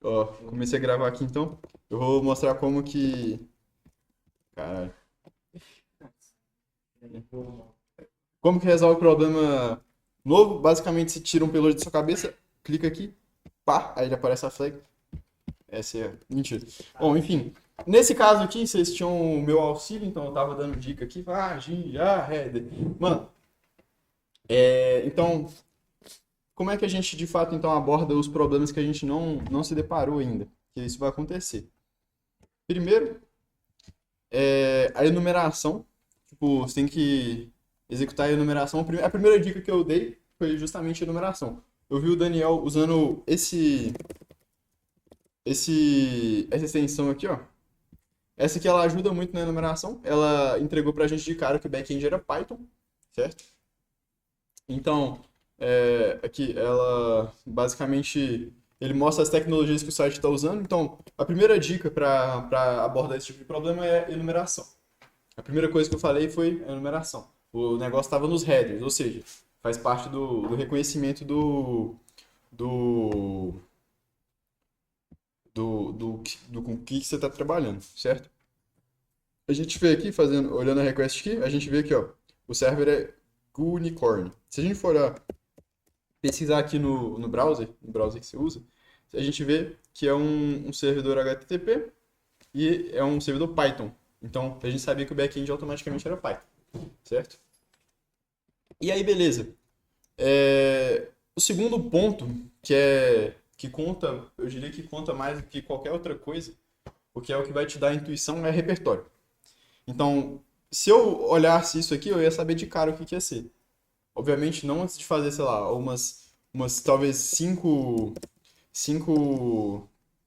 Ó, comecei a gravar aqui então. Eu vou mostrar como que. Caralho. Como que resolve o problema novo. Basicamente, você tira um pelo da sua cabeça, clica aqui, pá, aí já aparece a flag. Essa é. Mentira. Bom, enfim. Nesse caso aqui, vocês tinham o meu auxílio, então eu tava dando dica aqui. Ah, já, header. Mano, então, como é que a gente de fato então aborda os problemas que a gente não se deparou ainda? Que isso vai acontecer. Primeiro, a enumeração. Tipo, você tem que executar a enumeração. A primeira dica que eu dei foi justamente a enumeração. Eu vi o Daniel usando essa extensão aqui, ó. Essa aqui ela ajuda muito na enumeração. Ela entregou pra gente de cara que o back-end era Python, certo? Então, aqui ela basicamente ele mostra as tecnologias que o site está usando. Então, a primeira dica para abordar esse tipo de problema é enumeração. A primeira coisa que eu falei foi a enumeração. O negócio estava nos headers, ou seja, faz parte do reconhecimento do, do com que você está trabalhando, certo? A gente vê aqui, olhando a request aqui, a gente vê aqui, ó, o server é Unicorn. Se a gente for olhar, pesquisar aqui no browser que você usa, a gente vê que é um servidor HTTP e é um servidor Python. Então, a gente sabia que o back-end automaticamente era Python, certo? E aí, beleza. O segundo ponto, que conta, eu diria que conta mais do que qualquer outra coisa, porque é o que vai te dar a intuição, é repertório. Então, se eu olhasse isso aqui, eu ia saber de cara o que ia ser. Obviamente, não antes de fazer, sei lá, umas talvez cinco,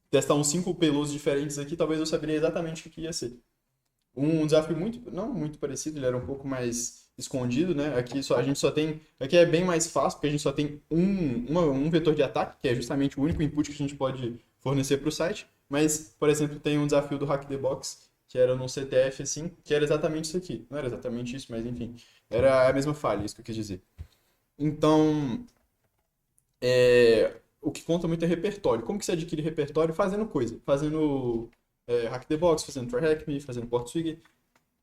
testar uns cinco pelos diferentes aqui, talvez eu saberia exatamente o que ia ser. Um desafio muito, não muito parecido, ele era um pouco mais escondido, né? A gente só tem, aqui é bem mais fácil, porque a gente só tem um vetor de ataque, que é justamente o único input que a gente pode fornecer para o site. Mas, por exemplo, tem um desafio do Hack the Box, que era num CTF assim, que era exatamente isso aqui. Não era exatamente isso, mas enfim, era a mesma falha, isso que eu quis dizer. Então, o que conta muito é repertório. Como que você adquire repertório? Fazendo coisa. Fazendo Hack the Box, fazendo Try Me, fazendo Portswig.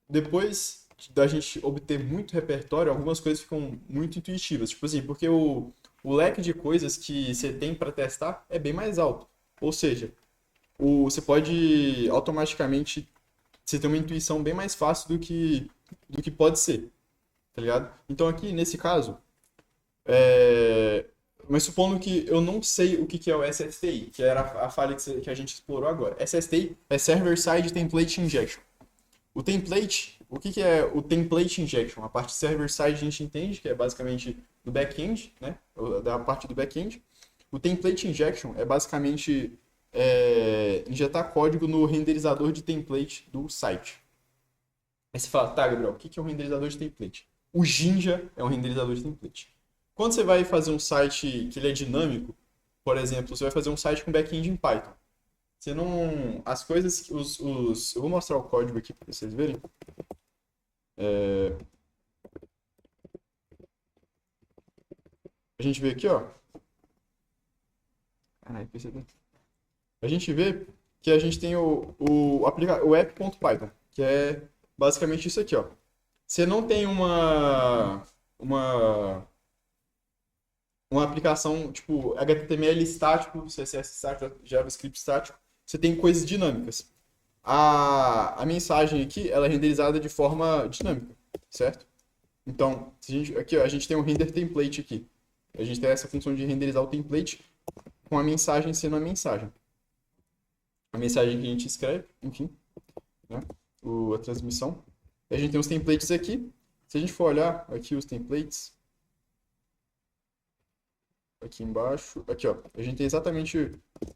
Depois da gente obter muito repertório, algumas coisas ficam muito intuitivas. Tipo assim, porque o leque de coisas que você tem para testar é bem mais alto. Ou seja, você pode automaticamente você ter uma intuição bem mais fácil do que pode ser, tá ligado? Então aqui, nesse caso, é, mas supondo que eu não sei o que é o SSTI, que era a falha que a gente explorou agora. SSTI é Server Side Template Injection. O template, o que é o template injection? A parte server side a gente entende, que é basicamente do back-end, né? Da parte do back-end. O template injection é basicamente injetar código no renderizador de template do site. Aí você fala, tá, Gabriel, o que é um renderizador de template? O Jinja é um renderizador de template. Quando você vai fazer um site que ele é dinâmico, por exemplo, você vai fazer um site com back-end em Python. Você não. As coisas. Eu vou mostrar o código aqui para vocês verem. A gente vê aqui, ó. Caralho, a gente vê que a gente tem o app.python, que é basicamente isso aqui, ó. Você não tem uma, uma aplicação tipo HTML estático, CSS estático, JavaScript estático. Você tem coisas dinâmicas. A mensagem aqui ela é renderizada de forma dinâmica, certo? Então, aqui ó, a gente tem um render template aqui. A gente tem essa função de renderizar o template com a mensagem sendo a mensagem. A mensagem que a gente escreve, enfim, né? A transmissão. A gente tem os templates aqui. Se a gente for olhar aqui os templates, aqui embaixo, aqui ó, a gente tem exatamente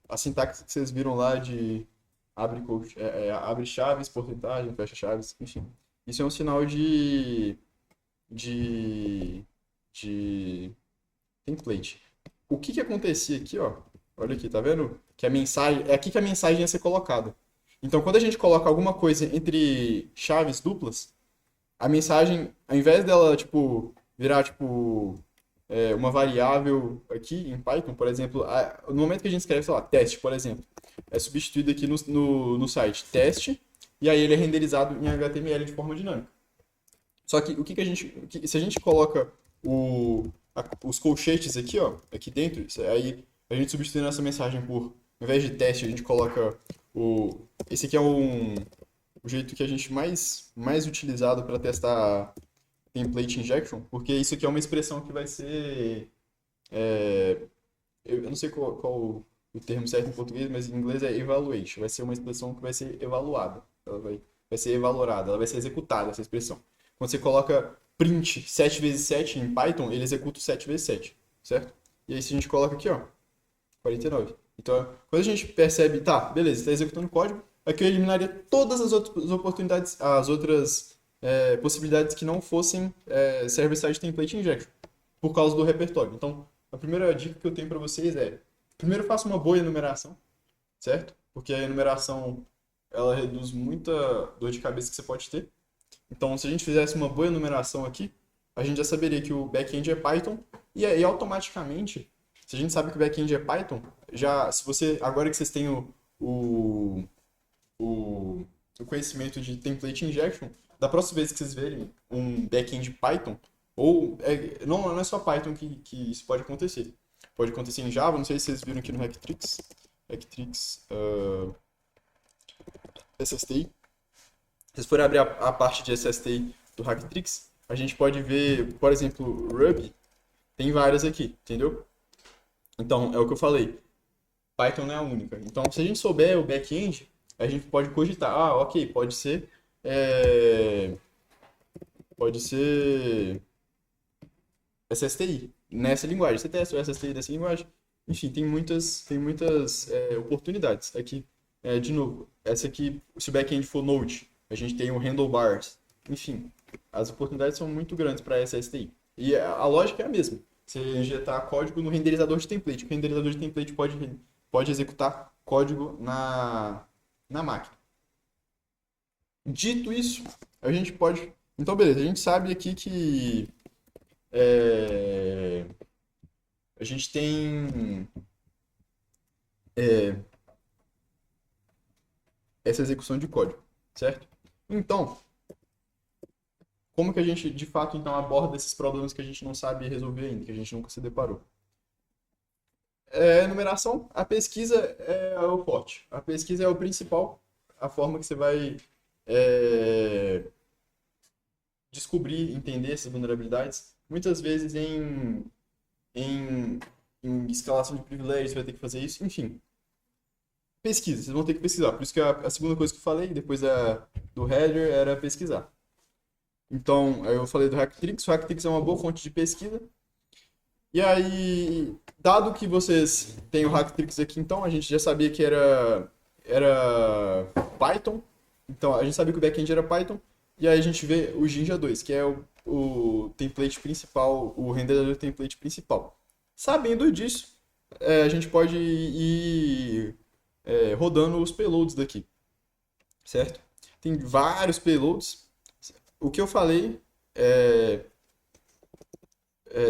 a sintaxe que vocês viram lá de abre chaves, porcentagem, fecha chaves, enfim. Isso é um sinal de, de template. O que acontecia aqui, ó? Olha aqui, tá vendo? Que a mensagem, é aqui que a mensagem ia ser colocada. Então, quando a gente coloca alguma coisa entre chaves duplas, a mensagem, ao invés dela, tipo, virar, tipo, uma variável aqui em Python, por exemplo, no momento que a gente escreve, sei lá, teste, por exemplo, é substituído aqui no site teste, e aí ele é renderizado em HTML de forma dinâmica. Só que se a gente coloca os colchetes aqui, ó, aqui dentro, aí a gente substituindo essa mensagem por, ao invés de teste, a gente coloca esse aqui é o jeito que a gente mais utilizado para testar template injection, porque isso aqui é uma expressão que vai ser, eu não sei qual o termo certo em português, mas em inglês é evaluation, vai ser uma expressão que vai ser evaluada, ela vai ser evalorada, ela vai ser executada, essa expressão. Quando você coloca print 7 vezes 7 em Python, ele executa o 7 vezes 7, certo? E aí se a gente coloca aqui, ó, 49. Então, quando a gente percebe, tá, beleza, está executando o código, aqui eu eliminaria todas as outras oportunidades, as outras possibilidades que não fossem server-side template injection, por causa do repertório. Então, a primeira dica que eu tenho para vocês é, primeiro faça uma boa enumeração, certo? Porque a enumeração, ela reduz muita dor de cabeça que você pode ter. Então, se a gente fizesse uma boa enumeração aqui, a gente já saberia que o back-end é Python e aí automaticamente, se a gente sabe que o back-end é Python, se você, agora que vocês têm o, o conhecimento de template injection, da próxima vez que vocês verem um back-end Python, ou não é só Python que isso pode acontecer. Pode acontecer em Java, não sei se vocês viram aqui no Hacktricks, SSTI. Se vocês forem abrir a parte de SSTI do Hacktricks, a gente pode ver, por exemplo, Ruby, tem várias aqui, entendeu? Então, é o que eu falei, Python não é a única. Então, se a gente souber o back-end, a gente pode cogitar, ok, pode ser SSTI nessa linguagem. Você testa o SSTI dessa linguagem. Enfim, tem muitas oportunidades. Aqui, de novo, essa aqui, se o back-end for Node, a gente tem o handlebars. Enfim, as oportunidades são muito grandes para SSTI. E a lógica é a mesma. Você injetar código no renderizador de template. O renderizador de template pode executar código na máquina. Dito isso, a gente pode... Então, beleza, a gente sabe aqui que a gente tem essa execução de código, certo? Então, como que a gente, de fato, então, aborda esses problemas que a gente não sabe resolver ainda, que a gente nunca se deparou? Enumeração, a pesquisa é o forte. A pesquisa é o principal, a forma que você vai descobrir, entender essas vulnerabilidades. Muitas vezes em escalação de privilégios, você vai ter que fazer isso. Enfim, pesquisa, vocês vão ter que pesquisar. Por isso que a segunda coisa que eu falei, depois do header, era pesquisar. Então, eu falei do Hacktricks. O Hacktricks é uma boa fonte de pesquisa. E aí, dado que vocês têm o Hacktricks aqui, então, a gente já sabia que era Python. Então, a gente sabia que o backend era Python. E aí a gente vê o Jinja 2, que é o template principal, o renderizador template principal. Sabendo disso, a gente pode ir rodando os payloads daqui, certo? Tem vários payloads. O que eu falei,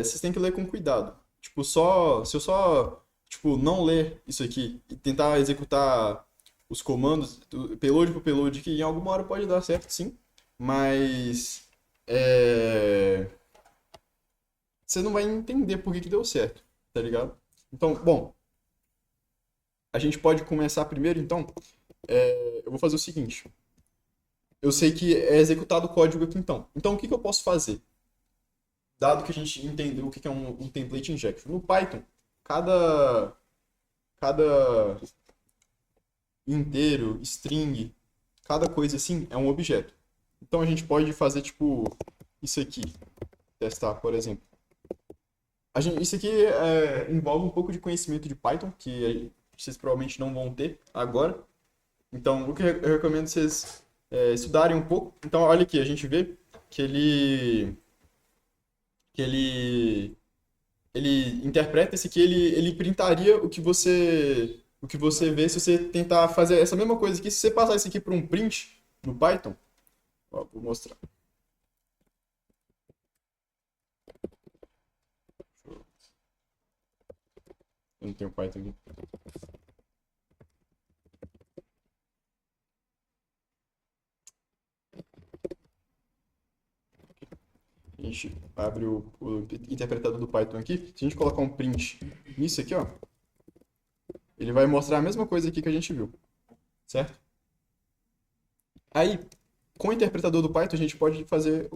vocês têm que ler com cuidado. Tipo, se eu só não ler isso aqui e tentar executar os comandos, payload por payload, que em alguma hora pode dar certo, sim. Mas você não vai entender por que deu certo, tá ligado? Então, bom, a gente pode começar primeiro, então. Eu vou fazer o seguinte. Eu sei que é executado o código aqui, então. Então, o que eu posso fazer? Dado que a gente entendeu o que é um template injection. No Python, cada inteiro, string, cada coisa assim é um objeto. Então a gente pode fazer tipo isso aqui, testar, por exemplo. Isso aqui envolve um pouco de conhecimento de Python, que vocês provavelmente não vão ter agora. Então o que eu recomendo vocês estudarem um pouco. Então olha aqui, a gente vê que ele interpreta esse aqui, ele printaria o que você vê se você tentar fazer essa mesma coisa aqui. Se você passar isso aqui para um print no Python, ó, vou mostrar. Deixa eu Eu não tenho Python aqui. A gente abre o interpretador do Python aqui. Se a gente colocar um print nisso aqui, ó, ele vai mostrar a mesma coisa aqui que a gente viu, certo? Aí, com o interpretador do Python, a gente pode fazer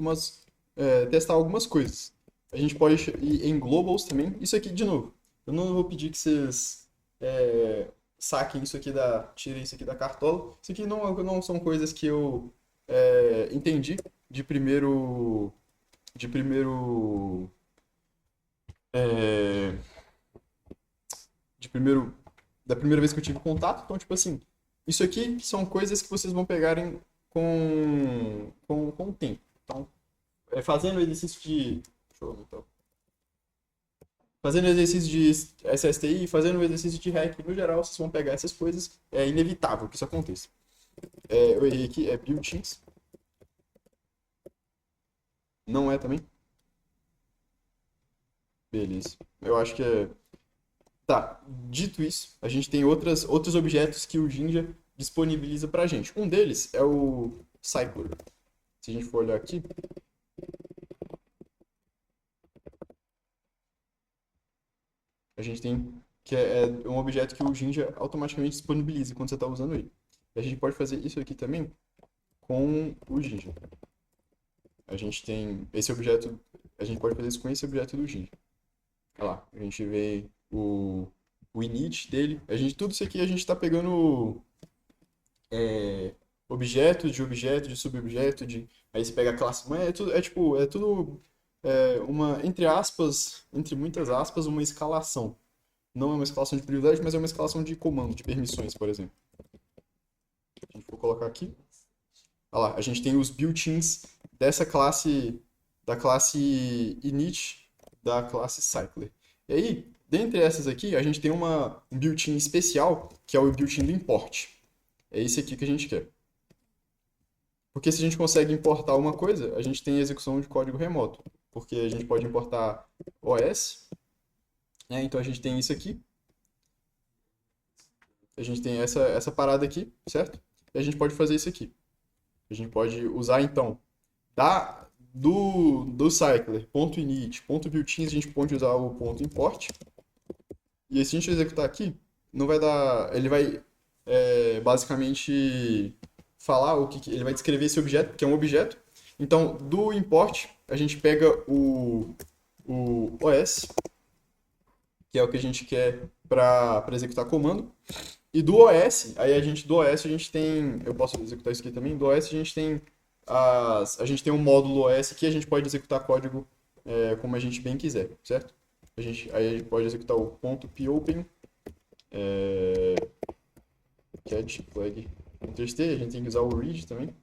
testar algumas coisas. A gente pode ir em globals também. Isso aqui, de novo, eu não vou pedir que vocês saquem isso aqui tirem isso aqui da cartola. Isso aqui não são coisas que eu entendi de primeiro é, da primeira vez que eu tive contato. Então, tipo assim, isso aqui são coisas que vocês vão pegarem com o tempo. Então, fazendo exercício de... Deixa eu aumentar. Fazendo exercício de SSTI, fazendo exercício de REC, no geral, vocês vão pegar essas coisas. É inevitável que isso aconteça. Eu errei aqui, é built-ins. Não é também? Beleza. Eu acho que é... Tá, dito isso, a gente tem outros objetos que o Jinja disponibiliza pra gente. Um deles é o Cycler. Se a gente for olhar aqui, a gente tem que é um objeto que o Jinja automaticamente disponibiliza quando você está usando ele. E a gente pode fazer isso aqui também com o Jinja. A gente tem esse objeto, a gente pode fazer isso com esse objeto do Jinja. Olha lá, a gente vê o init dele. Tudo isso aqui a gente está pegando objeto, de subobjeto, aí você pega a classe mãe, é tudo entre muitas aspas, uma escalação. Não é uma escalação de privilégio, mas é uma escalação de comando, de permissões, por exemplo. Se a gente for colocar aqui, olha lá, a gente tem os built-ins dessa classe, da classe init, da classe cycler. E aí, dentre essas aqui, a gente tem um built-in especial, que é o built-in do import. É esse aqui que a gente quer. Porque se a gente consegue importar uma coisa, a gente tem execução de código remoto. Porque a gente pode importar OS, né? Então a gente tem isso aqui. A gente tem essa parada aqui, certo? E a gente pode fazer isso aqui. A gente pode usar, então, do cycler, ponto .init, ponto .builtins, a gente pode usar o ponto .import. E aí, se a gente executar aqui, não vai dar... Ele vai, basicamente, falar ele vai descrever esse objeto, que é um objeto. Então, do import, a gente pega o OS, que é o que a gente quer para executar comando. E do OS, a gente tem, eu posso executar isso aqui também, do OS a gente tem a gente tem um módulo OS que a gente pode executar código como a gente bem quiser, certo? Aí a gente pode executar o .popen catch flag .txt, a gente tem que usar o read também.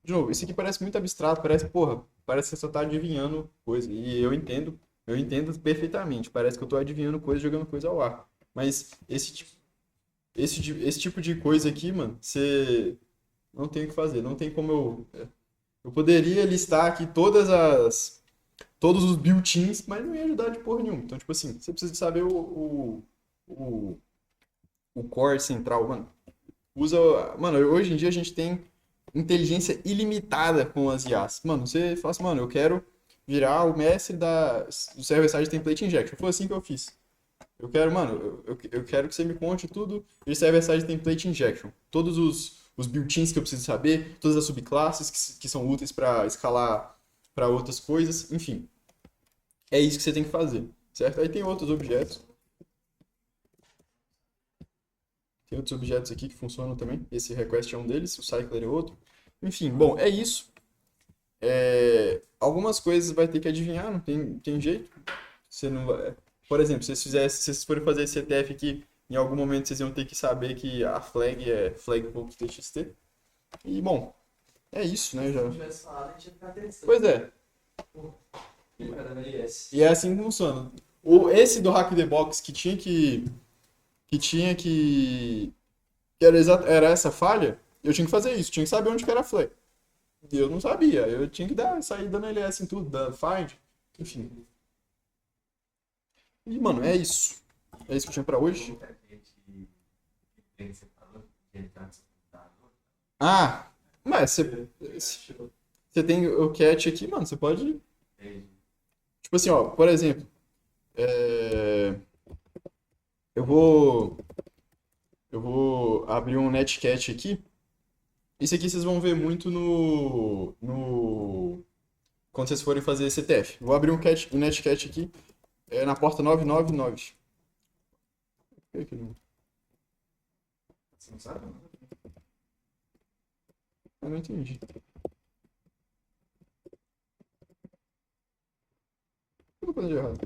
De novo, isso aqui parece muito abstrato, parece que você só tá adivinhando coisa. E eu entendo perfeitamente. Parece que eu tô adivinhando coisa, jogando coisa ao ar. Mas esse tipo de coisa aqui, mano, você não tem o que fazer. Não tem como eu poderia listar aqui todos os built-ins, mas não ia ajudar de porra nenhuma. Então, tipo assim, você precisa saber o core central, mano. Mano, hoje em dia a gente tem inteligência ilimitada com as IAs. Mano, você fala assim, mano, eu quero virar o mestre do server-side template injection. Foi assim que eu fiz. Eu quero, mano, eu quero que você me conte tudo de server-side template injection. Todos os built-ins que eu preciso saber, todas as subclasses que são úteis para escalar para outras coisas, enfim. É isso que você tem que fazer, certo? Aí tem outros objetos. Tem outros objetos aqui que funcionam também. Esse request é um deles, o cycler é outro. Enfim, bom, é isso. Algumas coisas vai ter que adivinhar, não tem jeito. Você não vai... Por exemplo, se vocês forem fazer esse CTF aqui, em algum momento vocês iam ter que saber que a flag é flag.txt. E, bom, é isso, né? Já... Pois é. E é assim que funciona. Esse do Hack the Box era essa falha, eu tinha que fazer isso, tinha que saber onde que era a flag. E eu não sabia, eu tinha que sair dando LS em tudo, find, enfim. E, mano, é isso. É isso que eu tinha pra hoje. Ah, mas você tem o cat aqui, mano, você pode. Tipo assim, ó, por exemplo, é, eu vou. Eu vou abrir um netcat aqui. Isso aqui vocês vão ver muito quando vocês forem fazer CTF. Vou abrir um netcat aqui, na porta 999. Por que que não? Você não sabe? Eu não entendi. O que eu tô fazendo de errado?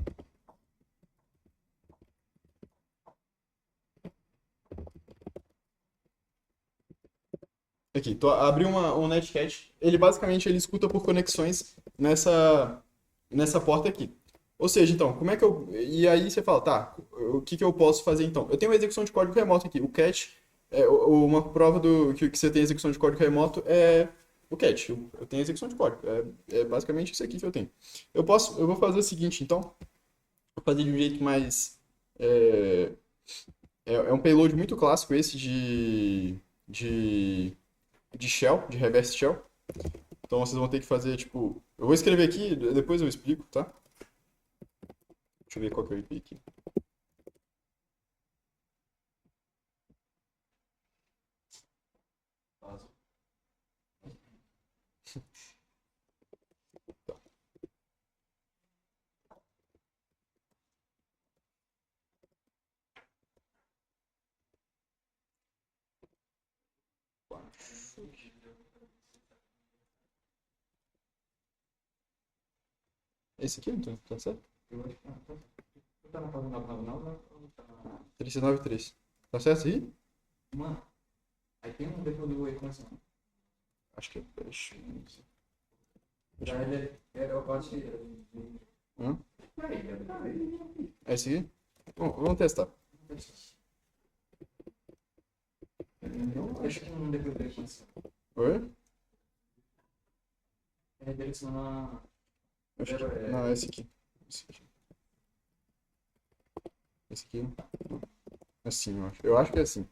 Aqui, abri um netcat. Ele basicamente ele escuta por conexões nessa porta aqui. Ou seja, então, como é que eu. E aí você fala, tá, o que que eu posso fazer então? Eu tenho uma execução de código remoto aqui. O cat, uma prova do que você tem execução de código remoto é o cat. Eu tenho execução de código. É basicamente isso aqui que eu tenho. Eu vou fazer o seguinte, então. Vou fazer de um jeito mais. É, é um payload muito clássico esse de shell, de reverse shell. Então vocês vão ter que fazer, tipo... Eu vou escrever aqui, depois eu explico, tá? Deixa eu ver qual que é o IP aqui. Esse aqui, não tá certo? Eu acho que não tá na página 999, não tá na... 3693. Tá certo aí? Mano, aí tem um depois do equação. Acho que é... Deixa eu Já ele era o bate. Hã? Aí. É esse aqui? Bom, vamos testar. Não, acho que não depois da equação. Oi? É redirecionar. Acho que... Não, é esse aqui. Esse aqui. Esse aqui, não. Assim, eu acho. Eu acho que é assim.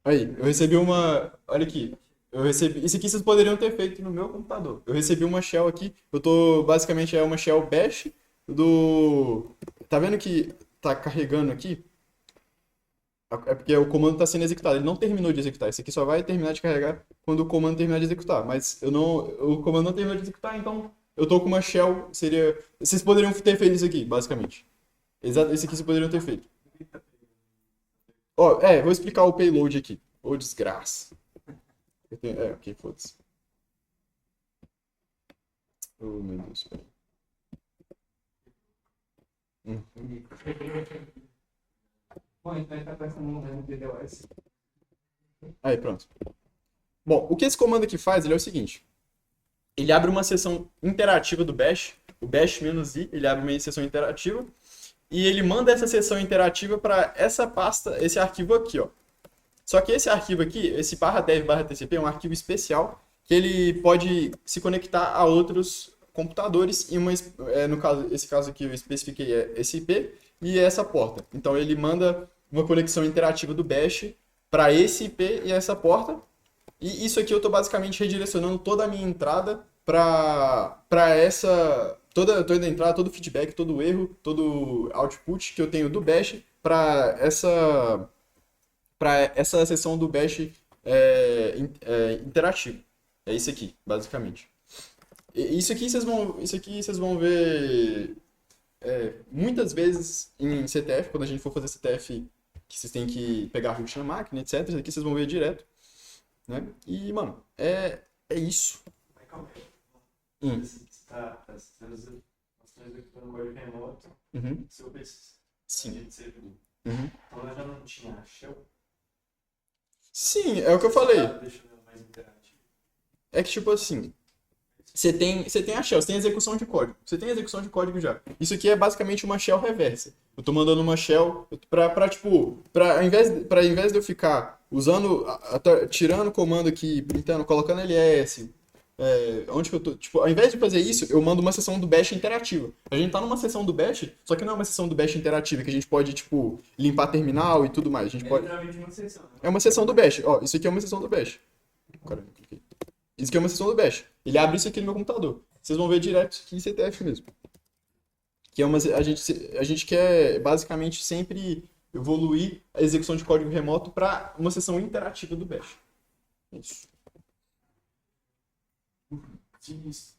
Aí, eu recebi uma. Olha aqui. Eu recebi. Isso aqui vocês poderiam ter feito no meu computador. Eu recebi uma shell aqui. Eu tô. Basicamente é uma shell bash do. Tá vendo que tá carregando aqui? É porque o comando está sendo executado. Ele não terminou de executar. Isso aqui só vai terminar de carregar quando o comando terminar de executar. Mas eu não. O comando não terminou de executar, então eu tô com uma shell. Seria. Vocês poderiam ter feito isso aqui, basicamente. Exato, esse aqui vocês poderiam ter feito. Ó, vou explicar o payload aqui. Ô, desgraça. Ok, foda-se. Oh, meu Deus, peraí. Bom, então tá pensando no DDoS. Aí, pronto. Bom, o que esse comando aqui faz, ele é o seguinte. Ele abre uma sessão interativa do bash, o bash-i, ele abre uma sessão interativa, e ele manda essa sessão interativa para essa pasta, esse arquivo aqui, ó. Só que esse arquivo aqui, esse /dev/tcp, é um arquivo especial que ele pode se conectar a outros computadores e no caso, esse caso aqui eu especifiquei esse IP e essa porta. Então ele manda uma conexão interativa do bash para esse IP e essa porta. E isso aqui eu estou basicamente redirecionando toda a minha entrada para essa toda a entrada, todo o feedback, todo o erro, todo o output que eu tenho do bash para essa sessão do bash interativo. É isso aqui, basicamente. Isso aqui vocês vão ver muitas vezes em CTF, quando a gente for fazer CTF, que vocês têm que pegar root na máquina, etc. Isso aqui vocês vão ver direto. Né? E, mano, é isso. Mas calma aí. Hum. Você está executando código remoto, Uhum. seu PC. Sim. Então ela já não tinha shell. Sim, é o que eu falei. Deixando ela mais interativo. É que, tipo assim, você tem a shell, você tem execução de código. Você tem execução de código já. Isso aqui é basicamente uma shell reversa. Eu tô mandando uma shell ao invés de eu ficar usando, tirando o comando aqui, printando, colocando ls, Onde que eu tô? Tipo, ao invés de fazer isso, eu mando uma sessão do Bash interativa. A gente tá numa sessão do Bash, só que não é uma sessão do Bash interativa, que a gente pode, tipo, limpar terminal e tudo mais. A gente É pode... literalmente uma sessão, né? É uma sessão do Bash. Ó, isso aqui é uma sessão do Bash. Caramba, eu cliquei. Isso aqui é uma sessão do Bash. Ele abre isso aqui no meu computador. Vocês vão ver direto aqui em CTF mesmo. Que é a gente quer basicamente sempre evoluir a execução de código remoto para uma sessão interativa do Bash. É isso. Sinistro.